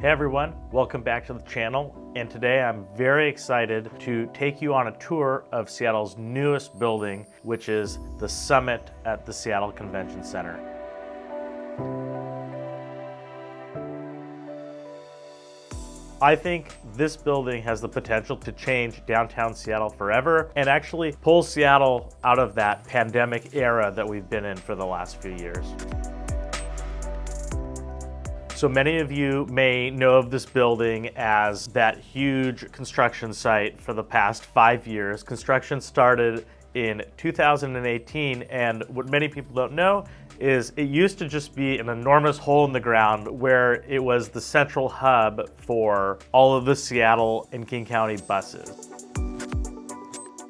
Hey everyone, welcome back to the channel, and today I'm very excited to take you on a tour of Seattle's newest building, which is the Summit at the Seattle Convention Center. I think this building has the potential to change downtown Seattle forever and actually pull Seattle out of that pandemic era that we've been in for the last few years. So many of you may know of this building as that huge construction site for the past 5 years. Construction started in 2018, and what many people don't know is it used to just be an enormous hole in the ground where it was the central hub for all of the Seattle and King County buses.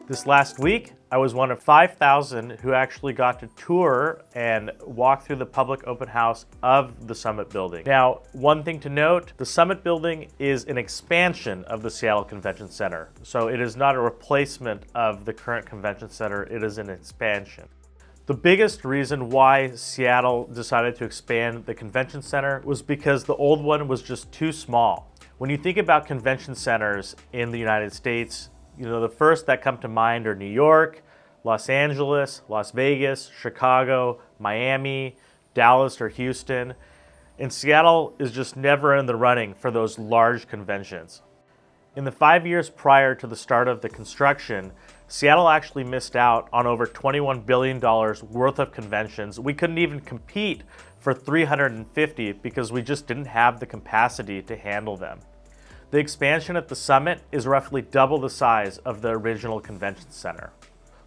This last week, I was one of 5,000 who actually got to tour and walk through the public open house of the Summit building. Now, one thing to note, the Summit building is an expansion of the Seattle Convention Center. So it is not a replacement of the current convention center, it is an expansion. The biggest reason why Seattle decided to expand the convention center was because the old one was just too small. When you think about convention centers in the United States, the first that come to mind are New York, Los Angeles, Las Vegas, Chicago, Miami, Dallas, or Houston. And Seattle is just never in the running for those large conventions. In the 5 years prior to the start of the construction, Seattle actually missed out on over $21 billion worth of conventions. We couldn't even compete for 350 because we just didn't have the capacity to handle them. The expansion at the Summit is roughly double the size of the original convention center.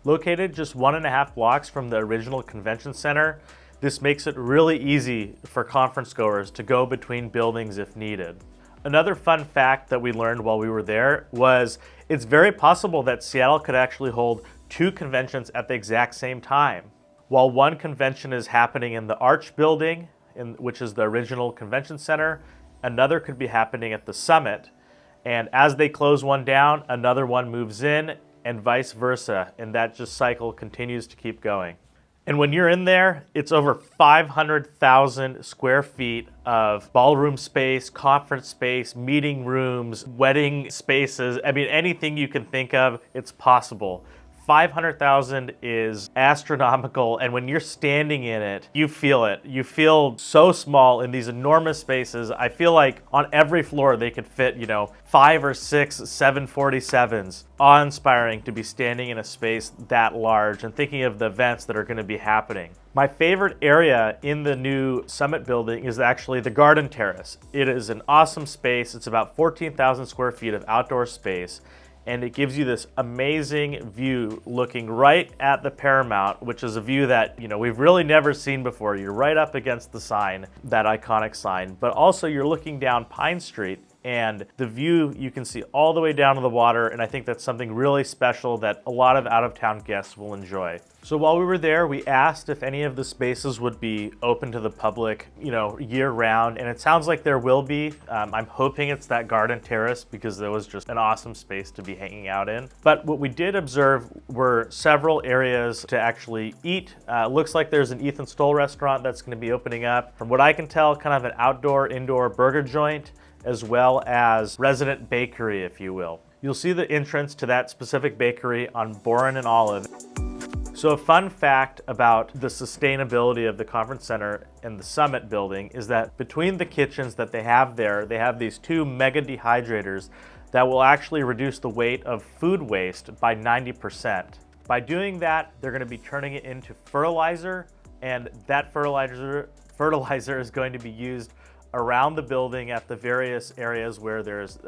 Located just 1.5 blocks from the original convention center, this makes it really easy for conference goers to go between buildings if needed. Another fun fact that we learned while we were there was it's very possible that Seattle could actually hold 2 conventions at the exact same time. While one convention is happening in the Arch building, which is the original convention center, another could be happening at the Summit, and as they close one down, another one moves in, and vice versa, and that just cycle continues to keep going. And when you're in there, it's over 500,000 square feet of ballroom space, conference space, meeting rooms, wedding spaces. I mean, anything you can think of, it's possible. 500,000 is astronomical, and when you're standing in it, you feel it. You feel so small in these enormous spaces. I feel like on every floor they could fit, 5 or 6 747s. Awe-inspiring to be standing in a space that large and thinking of the events that are going to be happening. My favorite area in the new Summit building is actually the garden terrace. It is an awesome space. It's about 14,000 square feet of outdoor space, and it gives you this amazing view looking right at the Paramount, which is a view that we've really never seen before. You're right up against the sign, that iconic sign, but also you're looking down Pine Street, and the view you can see all the way down to the water, and I think that's something really special that a lot of out-of-town guests will enjoy. So while we were there, we asked if any of the spaces would be open to the public, year-round, and it sounds like there will be. I'm hoping it's that garden terrace because there was just an awesome space to be hanging out in. But what we did observe were several areas to actually eat. Looks like there's an Ethan Stoll restaurant that's going to be opening up. From what I can tell, kind of an outdoor-indoor burger joint, as well as resident bakery, if you will. You'll see the entrance to that specific bakery on Boren and Olive. So a fun fact about the sustainability of the conference center and the Summit building is that between the kitchens that they have there, they have these 2 mega dehydrators that will actually reduce the weight of food waste by 90%. By doing that, they're going to be turning it into fertilizer, and that fertilizer is going to be used around the building at the various areas where there's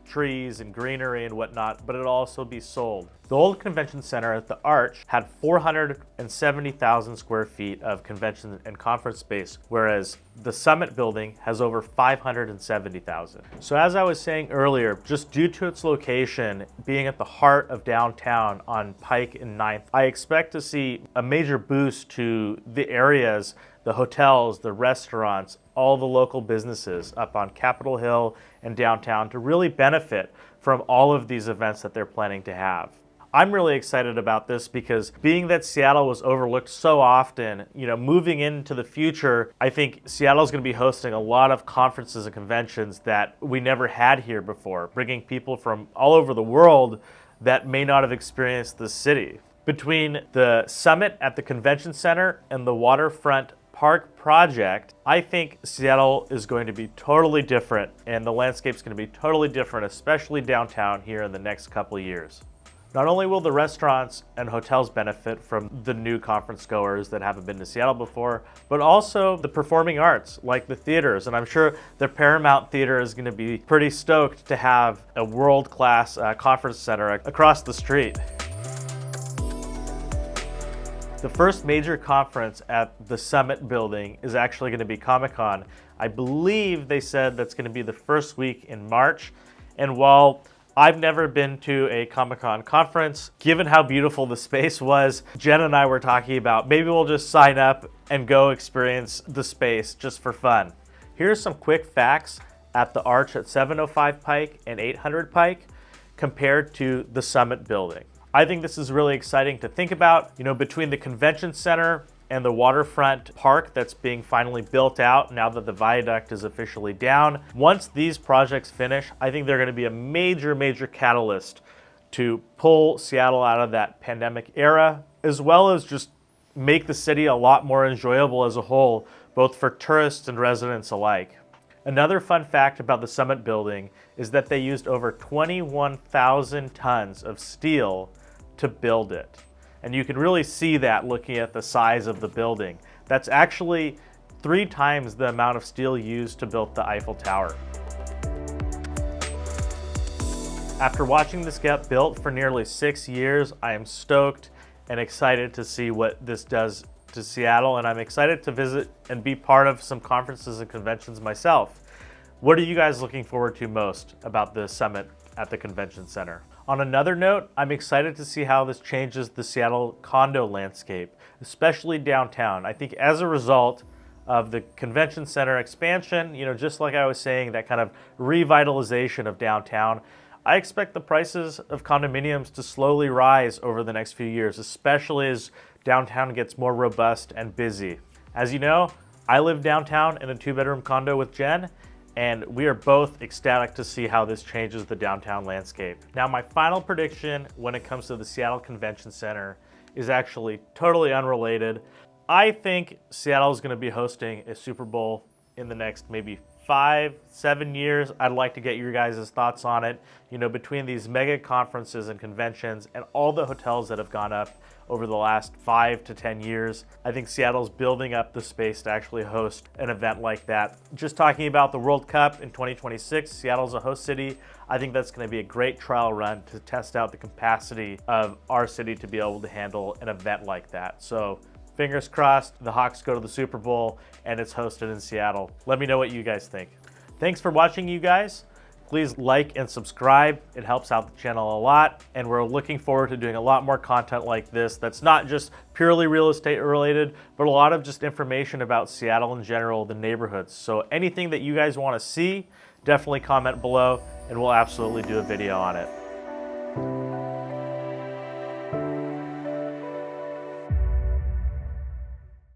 trees and greenery and whatnot, but it'll also be sold. The old convention center at the Arch had 470,000 square feet of convention and conference space, whereas the Summit building has over 570,000. So as I was saying earlier, just due to its location being at the heart of downtown on Pike and 9th, I expect to see a major boost to the areas, the hotels, the restaurants, all the local businesses up on Capitol Hill and downtown to really benefit from all of these events that they're planning to have. I'm really excited about this because being that Seattle was overlooked so often, moving into the future, I think Seattle's going to be hosting a lot of conferences and conventions that we never had here before, bringing people from all over the world that may not have experienced the city. Between the summit at the convention center and the waterfront park project, I think Seattle is going to be totally different, and the landscape's going to be totally different, especially downtown here in the next couple of years. Not only will the restaurants and hotels benefit from the new conference goers that haven't been to Seattle before, but also the performing arts, like the theaters. And I'm sure the Paramount Theater is going to be pretty stoked to have a world-class conference center across the street. The first major conference at the Summit building is actually going to be ComicCon. I believe they said that's going to be the first week in March. And while I've never been to a Comic-Con conference, given how beautiful the space was, Jen and I were talking about maybe we'll just sign up and go experience the space just for fun. Here's some quick facts at the Arch at 705 Pike and 800 Pike compared to the Summit building. I think this is really exciting to think about. Between the convention center and the waterfront park that's being finally built out now that the viaduct is officially down. Once these projects finish, I think they're going to be a major, major catalyst to pull Seattle out of that pandemic era, as well as just make the city a lot more enjoyable as a whole, both for tourists and residents alike. Another fun fact about the Summit building is that they used over 21,000 tons of steel to build it. And you can really see that looking at the size of the building. That's actually 3 times the amount of steel used to build the Eiffel Tower. After watching this get built for nearly 6 years, I am stoked and excited to see what this does to Seattle, and I'm excited to visit and be part of some conferences and conventions myself. What are you guys looking forward to most about the Summit at the Convention Center? On another note, I'm excited to see how this changes the Seattle condo landscape, especially downtown. I think as a result of the convention center expansion, just like I was saying, that kind of revitalization of downtown, I expect the prices of condominiums to slowly rise over the next few years, especially as downtown gets more robust and busy. As you know, I live downtown in a 2-bedroom condo with Jen, and we are both ecstatic to see how this changes the downtown landscape. Now, my final prediction when it comes to the Seattle Convention Center is actually totally unrelated. I think Seattle is going to be hosting a Super Bowl in the next maybe 5-7 years. I'd like to get your guys' thoughts on it. Between these mega conferences and conventions and all the hotels that have gone up over the last 5 to 10 years, I think Seattle's building up the space to actually host an event like that. Just talking about the World Cup in 2026, Seattle's a host city. I think that's going to be a great trial run to test out the capacity of our city to be able to handle an event like that. So fingers crossed, the Hawks go to the Super Bowl and it's hosted in Seattle. Let me know what you guys think. Thanks for watching, you guys. Please like and subscribe. It helps out the channel a lot, and we're looking forward to doing a lot more content like this that's not just purely real estate related, but a lot of just information about Seattle in general, the neighborhoods. So anything that you guys want to see, definitely comment below, and we'll absolutely do a video on it.